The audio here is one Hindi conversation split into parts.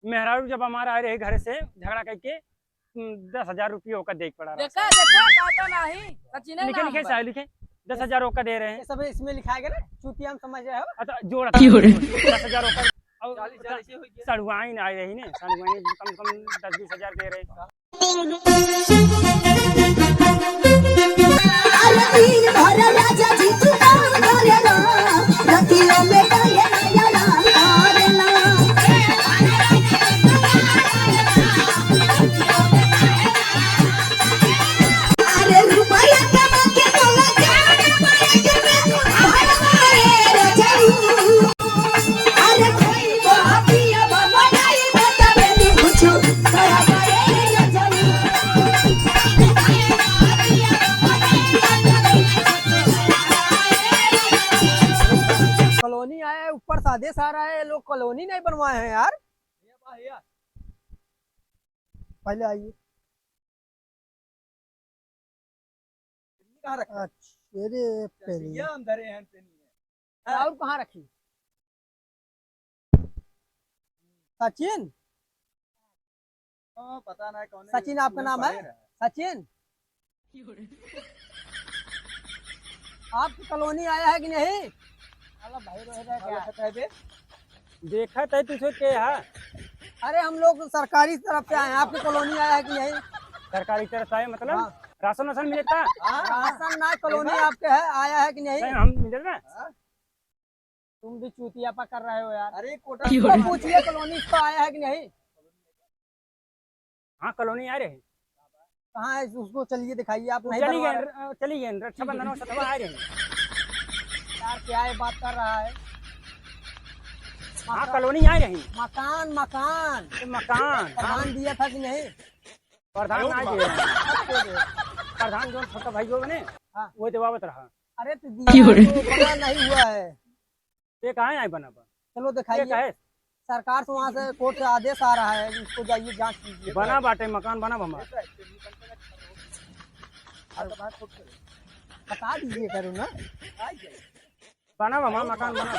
मेहरारू जब हमारा आए रहे घर से झगड़ा करके 10,000 रुपये होकर देख पड़ा रहा। देखा देखा नहीं सचिन लिखे लिखे साहब लिखे 10,000 होकर दे रहे हैं। सब इसमें लिखाएगा ना, चूतिया हम समझ रहे हो। अच्छा जोड़ा 10,000 होकर सड़ुआई आए रही ने, सड़ुआई कम से कम 10-20,000 दे रहे। कॉलोनी आया है, ऊपर से आदेश आ रहा है, लोग कॉलोनी नहीं बनवाए हैं यार। पहले आइए। अच्छा और कहाँ रखी? सचिन, पता नहीं कौन सचिन आपका नाम है? सचिन, आपकी कॉलोनी आया है कि नहीं? देखा था तुझे क्या है? अरे हम लोग सरकारी तरफ से आए हैं, आपकी कॉलोनी आया है कि नहीं? सरकारी तरफ से आए मतलब हाँ। राशन वाशन मिलता? राशन ना, कॉलोनी आपके है, आया है कि नहीं? हम मिले ना। तुम भी चूतियापा कर रहे हो यार। अरे कोटा पूछिए कॉलोनी इसको आया है कि नहीं? हाँ कॉलोनी आ रहे हैं। कहाँ है उसको? चलिए दिखाइए। आप नहीं चली बनवा गए रहे। चली गए रक्षाबंधन और सतवा आ रहे हैं। यार क्या ये बात कर रहा है? हाँ कॉलोनी आ रही। मकान मकान मकान प्रधान दिया था कि नहीं? प्रधान आ गए। प्रधान जो छोटा भाई जो बने हाँ। वो देवावत रहा। अरे तो दिया तो बना नहीं हुआ है। ये कहाँ है बना? चलो ये दिखाइए। कहे सरकार से वहाँ से कोर्ट से आदेश आ रहा है, इसको जाइए जांच कीजिए। बना बाटे मकान बना हमारा। बता दीजिए करो ना। बना हमारा मकान बना।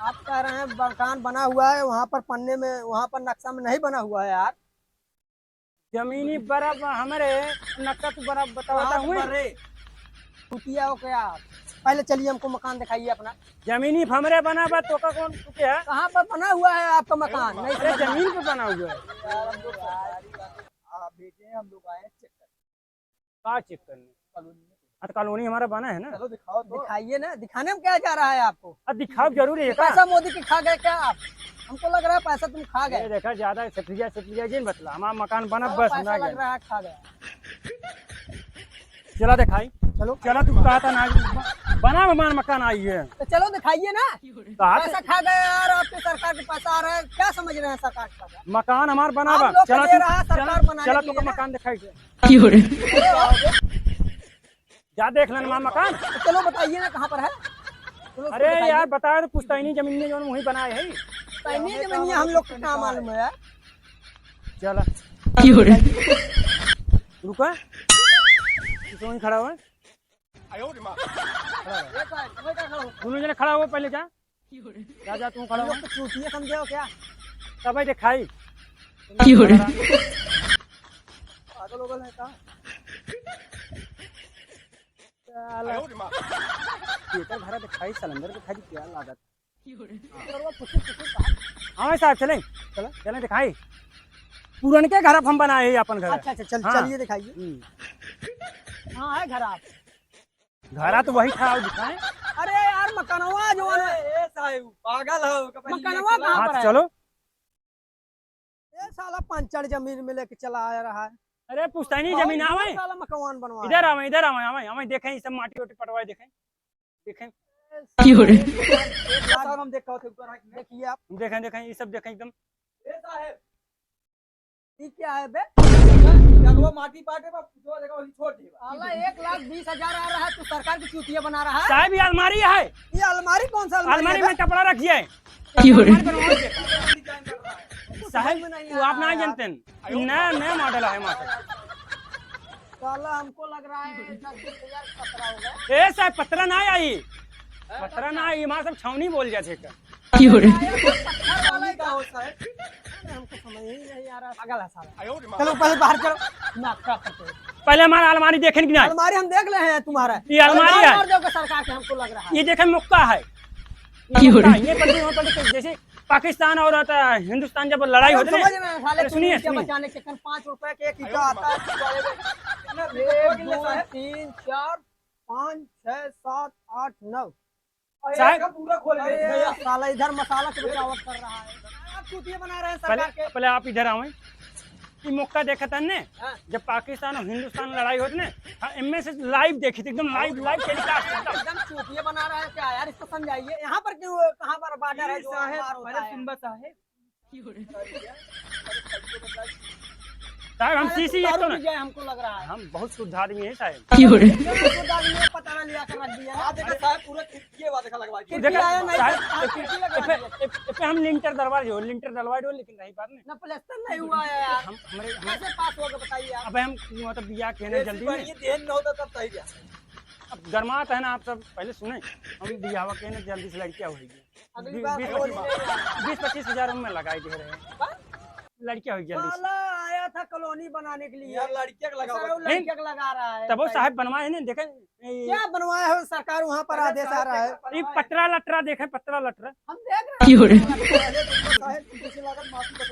आप कह रहे हैं मकान बना हुआ है, वहाँ पर पन्ने में, वहाँ पर नक्शा में नहीं बना हुआ है यार। जमीनी बराबर हमारे नक्शा तो बराबर बताता हुए। चूतिया हो क्या आप? पहले चलिए हमको मकान दिखाइए अपना। जमीनी हमरे बना बा तो का कौन क्या है? कहाँ पर बना हुआ है आपका मकान? नहीं अरे समझ में जमीन पे बना हुआ है। आप भेजे, हम लोग आए चेक कर। का चेक करने? कॉलोनी हमारा बना है ना। चलो दिखाओ तो। दिखाइए ना। दिखाने में क्या जा रहा है आपको? अब दिखाओ जरूरी है का? पैसा मोदी के खा गए क्या आप? हमको लग रहा है पैसा तुम खा ये गए। देखा ज्यादा सफरिया जिन बतला हमारा मकान बना बस पैसा ना लग गया। रहा है खा गया। चला दिखाई। चलो चला तू कहा था ना बना हमारा मकान आई है। तो चलो दिखाइए ना। कहा पैसा खा गए यार, आपके सरकार के पैसा आ रहा है, क्या समझ रहे हैं सरकार का? मकान हमारा बना आप बा। लोग चला को दे रहा है सरकार बनाने चला के तू लिए ना। मकान दिखाई दे। अरे जा देख लेना हमारा मकान। तो चलो बताइए ना कहाँ पर है। चलो उसको अरे दिखाइए। यार बताया तो पुश्तैनी जमीन में जो वही बनाए है। पैनी जमीन हम लोग को क्या मालूम है यार। चला रुका वहीं खड़ा हुआ। दोनों जने खड़ा हुआ पहले जा जा तू खड़ा हुआ। चूतिया समझे हो क्या? तब दिखाई पागल उगल है कहाँ? घर दिखाई सिलेंडर दिखाई क्या लागत। और वो कुछ कहा। हाँ साहब चले चलो चले दिखाई। पुरन के घर हम बनाए हैं अपन घर। अच्छा अच्छा हाँ। चलिए दिखाइए। हाँ है घर आप? घरा तो वही था दिखाए। अरे यार मकानवा जो है, पागल हो मकानवा कहाँ पर हाँ है? चलो। ये साला पंचर जमीन में लेके चला आ रहा है। अरे पुश्तैनी जमीन आवे साला मकान बनवा इधर आवे देखें ये सब माटी वाटी पटवाए देखें देखें हम देखा थे ऊपर देखिए आप। देखें ये सब देखें एकदम। ये क्या है बे? वो माटी पाटे पर जो देखा वही छोड़ दे। साला 1,20,000 आ रहा है तो सरकार की चूतिया बना रहा है। साहब ये अलमारी है। ये अलमारी कौन सा अलमारी में कपड़ा रखिए। साहब वो आप नहीं जानते नया मॉडल है मात्र। साला हमको लग रहा है 10,000 खतरा होगा। ए साहब पत्रा ना आई। पत्रा ना आई मां सब छावनी बोल जाते का। पत्थर वाला ही का होता है। हमको नहीं नहीं आ रहा, पागल है साला। चलो पहले बाहर चलो, दिमाग खराब करते हो। पहले हमारा अलमारी देखे कि नहीं? अलमारी हम देख ले हैं तुम्हारा, ये अलमारी है, मार दोगे सरकार के, हमको लग रहा है। ये देखे मुक्का है, ये पलटी वहाँ पलटी, जैसे पाकिस्तान और हिंदुस्तान जब लड़ाई होती समझ रहे हैं साले, सुनिए क्या बचाने के 5 रुपए के एक ईटा आता है। 1 2 3 4 5 6 7 8 9 साहब पूरा खोल अरे साला इधर मसाला की बचावट कर रहा है, आप चूतिया बना रहे हैं सरकार के। पहले आप इधर आओ, ये मौका देखा था ने हाँ। जब पाकिस्तान और हिंदुस्तान लड़ाई होती ने, इनमें से लाइव देखी थी, एकदम लाइव टेलीकास्ट एकदम। एकदम चूतिया बना रहा है क्या यार, इसको समझाइए। यहाँ पर क्यों, कहाँ पर बॉर्डर है जो मार होता है? साहब हम सीसी एक तो दारू ना, पी गए, हमको लग रहा है। हम बहुत शुद्ध आदमी है साहब। पता लिया कर रख दिया आ देखो साहब पूरा ये बात देखा लगवा दिया। खिड़की आया नहीं साहब, तो खिड़की लगवा दिया। पे हम लिंटर दरबार जो लिंटर दरबार हो, लेकिन रही बात नहीं, ना प्लास्टर नहीं हुआ है यार, हम हमारे कैसे पास होगा बताइए आप। अब हम मतलब बिया कहने जल्दी में, ये देन न होता तब सही गया। अब गर्मात है ना, आप सब पहले सुने, हम बियाह कहने जल्दी से लड़कियां होगी, अगली बार होली नहीं आया। 20-25 हजार में लगाए दे रहे हैं, लड़कियां होगी जल्दी से। साला आया था कॉलोनी बनाने के लिए, यार लड़कियां लगा सारा वो लड़कियां को लगा रहा है। तब वो साहब बनवाए हैं देखे, क्या बनवाया है सरकार, वहाँ पर आदेश आ रहा है। ये पटरा लटरा देखे, पटरा लटरा, हम देख रहे हैं,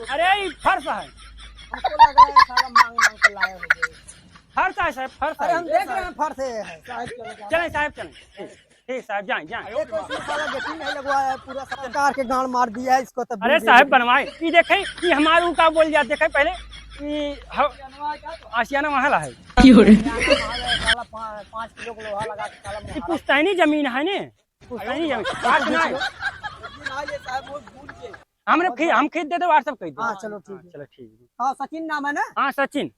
अरे ये फर्श है, हमको लग रहा है साला मांग मांग के लाए होंगे। फर्श है साहब, फर्श अरे है। हम देख रहे हैं फर्श है। चलें साहब चलें, ठीक साहब जाएं जाएं। ये तो इसमें साला गेटिंग नहीं लगवाया है, पूरा सरकार के गांड मार दिया है इसको। तब अरे साहब बनवाए, ये देखे, ये हमारे का बोल जाते देखे पहले, ये आशियाना महल है, साला 5 किलो का लोहा लगा के साला ये पुश्तैनी जमीन है ने, पुश्तैनी जमीन बात ना है। ये साहब वो भूल के हम खरीद देते व्हाट्सएप कर दो। हाँ चलो ठीक है। चलो ठीक है। हाँ सचिन नाम है ना, हाँ सचिन,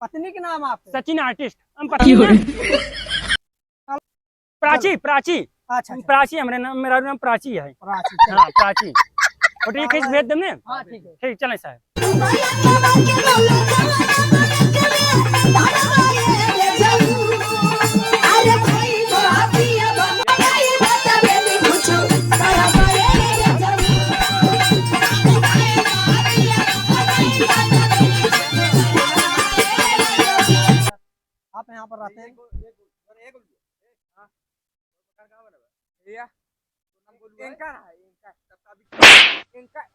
पत्नी के नाम आपके? सचिन आर्टिस्ट, हम पत्नी ना? प्राची, प्राची, अच्छा अच्छा, प्राची हमारे नाम, मेरा नाम प्राची है। प्राची, चलो। हाँ प्राची, फोटो ये खींच भेज देंगे। हाँ ठीक है। ठीक चलें साहब। आप यहाँ पर रहते हैं?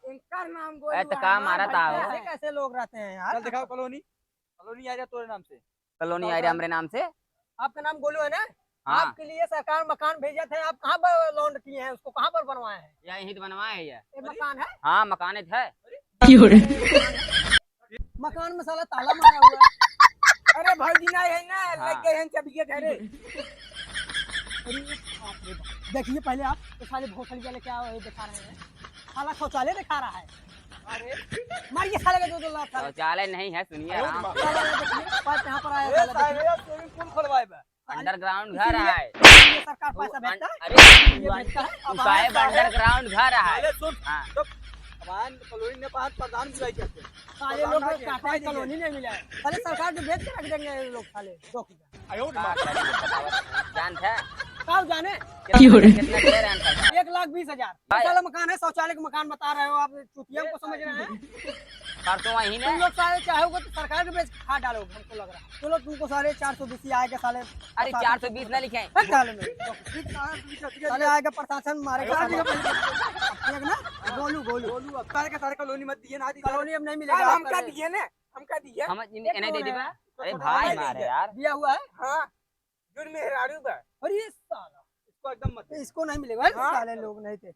इनका नाम गोलू है। काम मारा था वो। कैसे कैसे लोग रहते हैं यार? चल दिखाओ कॉलोनी, कॉलोनी आ जा तोरे नाम से। कॉलोनी आ रहा हमारे नाम से। आपका नाम गोलू है ना? हाँ। आपके लिए सरकार मकान भेजा था, आप कहाँ पर लॉन्ड किए हैं उसको, कहाँ पर बनवाए हैं? यही तो बनवाए है ये। ये मकान है? हाँ मकान है। मकान में साला ताला मारा हुआ है। अरे भाई ना है ना, हाँ। लग गए हैं चबिए घरे। देखिए पहले आप तो साले भोसड़ी वाले क्या दिखा रहे हैं, साला शौचालय दिखा रहा है। अरे मारिए साले का 2-2 लाख साले। शौचालय नहीं है, सुनिए आराम से। साला ये देखिए पाइप यहाँ पर आया ए साला साहब देखिए। ये स्विमिंग पूल खुलवाए बा। अंडरग्राउंड घर है। ये सरकार पैसा भेजता है, अरे ये भेजता है। अब साहेब अंडरग्राउंड घर है। पहले सुन हाँ। तो अमान कॉलोनी ने पास प्रधान बुलाई करते। साले लोग काटे हैं, कॉलोनी नहीं मिला है, साले सरकार जो बेच के रख देंगे ये लोग साले 2 किलो। जान था कब जाने कितना दे रहे हैं सरकार? 1,20,000 साला मकान है, शौचालय का मकान बता रहे हो आप, चुतिया को समझ रहे हैं? परसों वही तुम ने। लोग साले चाहोगे तो सरकार के बेच के खा डालोगे, हमको लग रहा है। चलो तुमको साले 420 आएगा साले। अरे 420 न लिखे। हट साले में साले आएगा, प्रशासन मारेगा साले को। ना गोलू गोलू बोलू अब सारे कॉलोनी मत दिए ना। कॉलोनी अब नहीं मिलेगा। हमका दिए ना, हमका दिए। हम इन्हें दे दिबा। अरे भाई मारे यार। दिया हुआ है। हां जुड़ में हेरारू बा। और ये साला इसको एकदम मत दे। इसको नहीं मिलेगा, साले लोग नहीं थे।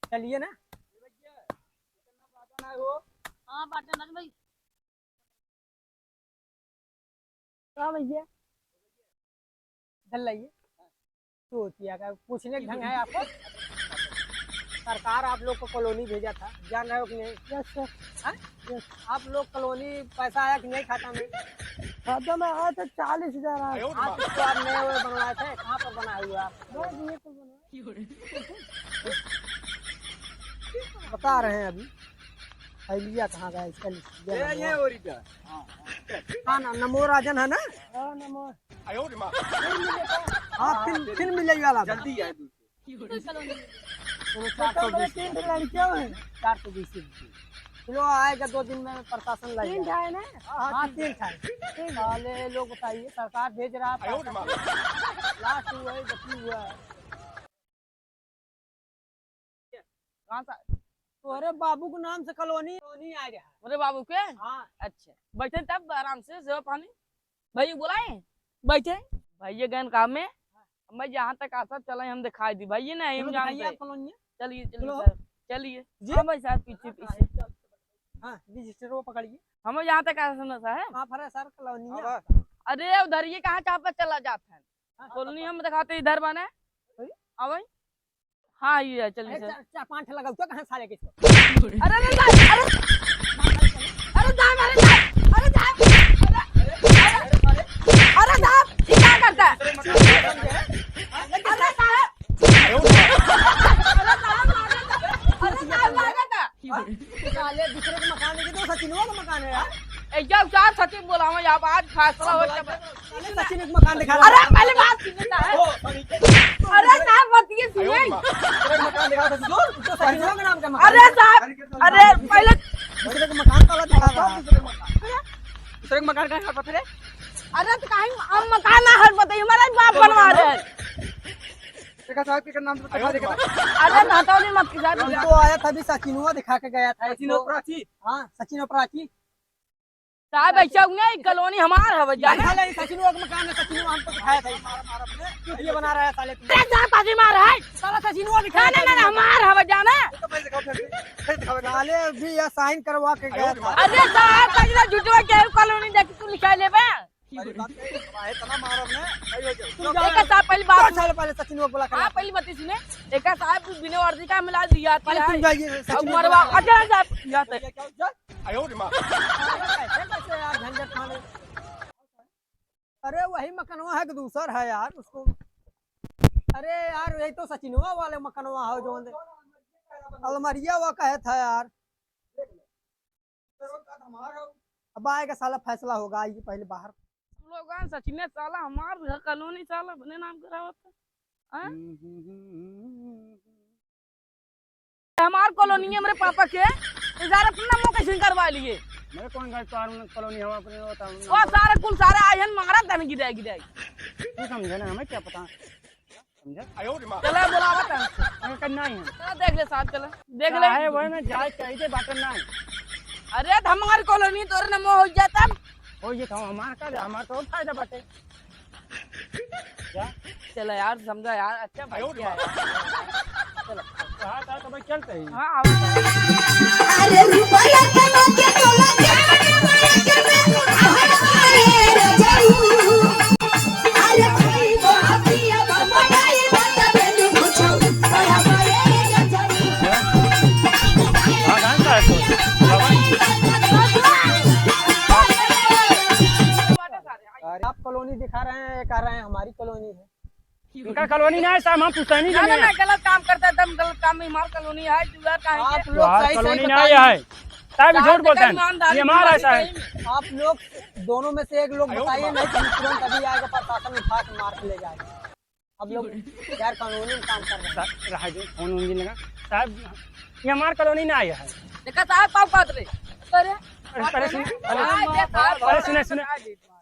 चलिए ना। हाँ बाटे ना भाई। हाँ भैया चल रही है तो किया का पूछने का ढंग है आपको? सरकार आप लोग को कॉलोनी भेजा था, जान रहे हो कि नहीं? Yes sir. आप लोग कॉलोनी पैसा आया कि नहीं खाता में? खाता में आया था 40,000 आया। हाँ तो आप नए हुए बनवाए थे, कहाँ पर बनाए हुए आप? बता रहे हैं अभी लिया कहाँ गया इसका? ये ओरी का। हाँ ना नमो राजन है ना? हाँ नमो। हाँ फिर मिलेगी वाला जल्दी आए दूर कॉलोनी में। तो 420 तीन लड़कियां हैं 420 चलो आएगा 2 दिन में प्रशासन लाएगा 3 है ना हाँ 3 है साले लोग बताइए सरकार भेज रहा है लास्ट हुआ है बची हुआ है कहाँ सा तोरे बाबू के नाम से कॉलोनी कॉलोनी आ रहा है मेरे बाबू के हाँ अच्छा बैठे तब आराम से सेवा पानी भाई बुलाए बैठे भाई ये गए काम में मैं जहाँ तक आता चले हम दिखाई दी भाई ये नहीं हम जानते हैं। कॉलोनी चलिए चलिए चलो। सर चलिए हाँ भाई साहब पीछे पीछे हाँ रजिस्टर वो पकड़िए हम यहाँ तक आया सुना साहब हाँ फरे सर कॉलोनी है अरे उधर ये कहाँ चाह पे चला जाता है कॉलोनी हम दिखाते इधर बने हाँ भाई हाँ ये है चलिए सर 4-5 लगा तो कहाँ साले किसको अरे अरे साहब, अरे अरे साहब, अरे साहब, अरे साहब, अरे साहब, ये क्या करता है अरे साहब, साले दूसरे के मकान में तो सचिनवा का मकान है यार एकदम चार सचिव बोला मैं यहाँ आज फैसला हो गया साले सचिन का मकान दिखा रहा अरे पहले बात सुनिए साहब अरे साहब मत ये सुनिए मकान दिखा था दूर तो सचिनवा का नाम का मकान अरे साहब अरे पहले दूसरे के मकान का दिखा रहा है दूसरे के मकान का पता है अरे तो कहीं हम मकान ना हर बताइए हमारा बाप बनवा रहे हैं देखा साहब के नाम से बता देखा अरे नाटौली मत की साहब तो आया था अभी सचिनवा दिखा के गया था सचिन और प्राची हाँ सचिन और प्राची साहब ऐसा हुआ कॉलोनी हमार है भैया साले सचिनवा का मकान है सचिनवा हमको दिखाया था ये बना रहा है साले अरे साहब पाजी मार है साला सचिनवा दिखा नहीं नहीं हमार है भैया ना तो मैं दिखाओ फिर दिखाओ साले भी यह साइन करवा के गया था अरे साहब कजरा झुटवा के कॉलोनी देख तू लिखा लेबे पहली बात है तना मारब ने सही हो तुम जाओ जाओ एक साहब पहली बात साल पहले सचिनवा बोला हां पहली बात सुने एक साहब बिना वर्दी का मिला दिया था पहले तुम जाइए अब सचिनवा मरवा अच्छा साहब जाते आयो रे मां कैसे यार झंझट खाने अरे वही मकनवा है कि दूसर है यार उसको अरे यार यही तो सचिनवा वाले मकनवा है जो अलमरिया हुआ कहे था यार अब आएगा साला फैसला होगा आइए पहले बाहर लोग सचिन ने साला हमार कॉलोनी साला बने नाम करा होता हमार कॉलोनी है मेरे पापा के इधर अपना नाम कैसे करवा लिए मेरे कौन घर कॉलोनी हम अपने होता हूँ वो सारे कुल सारे आयन मारा तन गिराई गिराई तू समझे ना हमें क्या पता समझे आयो रे मां चला बुलावा तन हमें करना ही है चला देख ले साहब चला देख ले है वही में जाए चाहिए बाटन ना है अरे हमारी कॉलोनी तोरे नमो हो जाता हो ये तो हमारा का हमारा तो फायदा बाटे क्या चला यार समझा यार अच्छा भाई क्या है चलो हाँ तो भाई चलते ही हाँ अरे रुपया कमा के तोला जाने वाला के मैं जाऊ अरे भाई वो अपिया बनाई बता बेनु पूछो बड़ा बड़े जाऊ हाँ गान का है तो आप कॉलोनी दिखा रहे हैं कह रहे हैं हमारी कॉलोनी है इनका कॉलोनी ना है साहब हम पूछते नहीं ना लेंगे ना गलत काम करता है तुम गलत काम में हमार कॉलोनी है जुगाड़ का है आप कि? लोग सही कॉलोनी सही ना बताइए है साहब झूठ बोलते हैं ईमानदारी ये हमारा है की साहब बात है। आप लोग दोनों में से एक लोग बताइए नहीं तो तुरंत अभी आएगा प्रशासन उठा के मार के ले जाएगा अब लोग गैर कानूनी काम कर रहे हैं रहा दे फोन उन लगा साहब ये हमारी कॉलोनी ना आया है देखा साहब पाप काट रहे अरे पहले सुने पहले सुने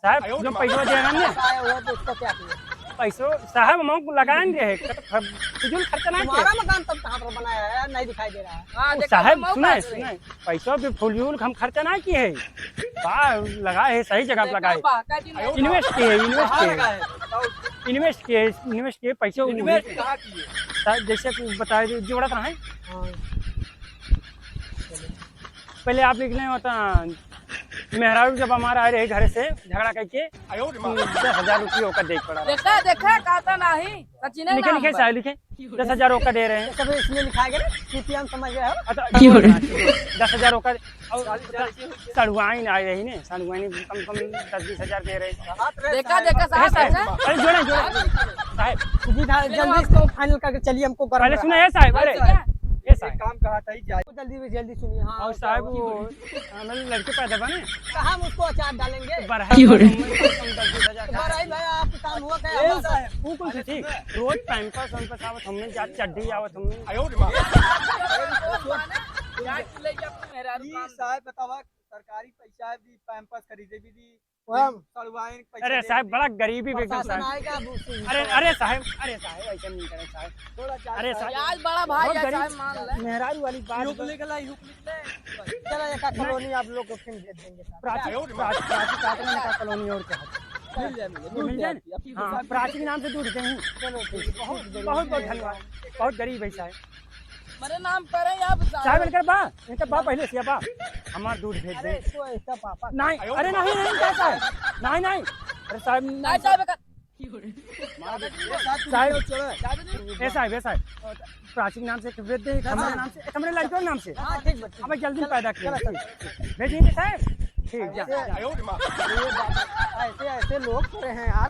साहब जो पैसा दे रहे हैं आया हुआ तो उसको क्या किया पैसों साहब हम लगाएं रहे फिजूल खर्चा ना तुम्हारा मकान तब कहाँ पर बनाया है यार नहीं दिखाई दे रहा है हां किए देखा साहब सुने सुने पैसों भी फजूल हम खर्चा ना किए है लगाए है सही जगह पे लगाए इन्वेस्ट किए इन्वेस्ट किए पैसे इन्वेस्ट कहां किए जैसे बताए जोड़ा था है पहले आप लिख लें होता मेहरारू जब हमारा आए रहे घर से झगड़ा करके 10,000 रुपये होकर देख पड़ा देखा देखा कहता नहीं सचिन लिखे लिखे साहब लिखे 10,000 होकर दे रहे हैं सब इसमें लिखाया गया सीपीएम समझ रहे हो 10,000 होकर सड़ुआई आए रही ने सड़ुआई कम से कम 10-20,000 दे रहे हैं देखा देखा साहब देखा अरे जोड़े जोड़े साहब सीधा जल्दी इसको फाइनल करके चलिए हमको पहले सुने है साहब अरे ये साहब काम कहा था ही जाए। जल्दी सुनिए। हाँ और साहब वो हमारे लड़के पैदा बने कहाँ हम उसको अचार डालेंगे? बरहाई भाई आपका काम हुआ क्या? ए साहब, वो कौन सी थी रोज पैंपस वैंपस आवत हमने जा चड्डी आवत हमने ई साहब बतावा सरकारी पैसा दी पैंपस खरीदे भी दी हम सड़वाए पैसा अरे दे साहब दी। बड़ा गरीबी भी एकदम प्रशासन साहब आएगा अब उससे- अरे साहब ऐसा नहीं करें साहब थोड़ा चार्ज अरे साहब यार बड़ा भाई बहुत है गरीब साहब मान ले मेहरारू वाली बात हुक लिख ले। चलो एक कॉलोनी आप लोग को फिर भेज देंगे साहब। प्राची कॉलोनी और क्या है? मिल जाए ना? हाँ प्राची के नाम से दूध दें चलो ठीक है। बहुत बहुत धन्यवाद बहुत गरीब है साहब मेरे नाम करें या साहब इनका बा पहले से बा हमार दूध भेज अरे दे इसको इसका पापा नहीं अरे नहीं क्या साहब नहीं अरे साहब नहीं साहब साहब प्राची के नाम से भेज दे हमारे नाम से हमारे लड़कों के नाम से हाँ ठीक बच्चे अब जल्दी पैदा किया भेजेंगे साहब ठीक जा ऐसे लोग करे हैं यार।